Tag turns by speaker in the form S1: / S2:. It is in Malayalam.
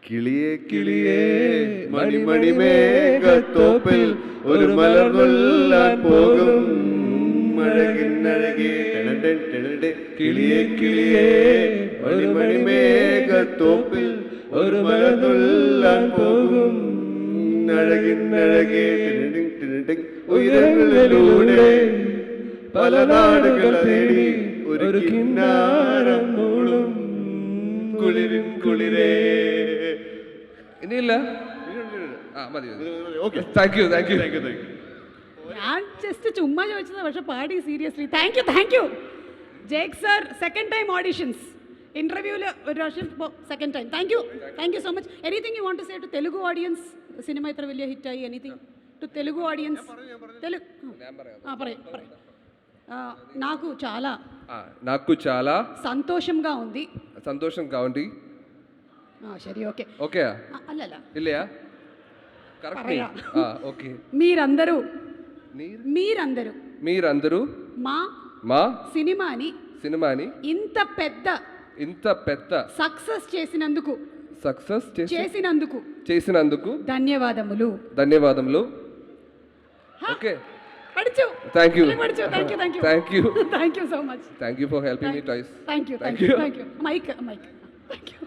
S1: കിളിയേ കിളിയേ മണിമണിമേഘത്തോപ്പിൽ ഒരു മലർ കൊല്ലാൻ പോകും അഴകിന്നഴകേ. കിളിയേ കിളിയേ മണിമണിമേഘത്തോപ്പിൽ ഒരു മലർ കൊല്ലാൻ പോകും അഴകിന്നഴകേ. ഉയരങ്ങളിലൂടെ പല നാടുകൾ തേടി ഒരു കിന്നാരം മൂളും കുളിരിൻ കുളിരേ.
S2: ഇനിയില്ല. മതി. Okay, thank you.
S3: ഞാൻ ജസ്റ്റ് ചുമ്മാ ചോദിച്ചത്, പക്ഷെ പാടി seriously. Thank you Jake sir. Second time auditions ഇന്റർവ്യൂവിൽ ഒരു പ്രാവശ്യം, second time. Thank you so much. Anything you want to say to Telugu audience? സിനിമ ഇത്ര വലിയ ഹിറ്റായി. Anything to Telugu audience?
S2: నాకు చాలా
S3: సంతోషంగా ఉంది. సరే, ఓకే.
S2: ఓకే
S3: అల్లല്ല
S2: ఇల్లయా కరెక్ట్. ఓకే. మీరందరూ మా సినిమాని ఇంత పెద్ద సక్సెస్ చేసినందుకు ధన్యవాదములు. Okay, thank you so much. Thank you for helping me twice.
S3: Thank you. Mike. Thank you.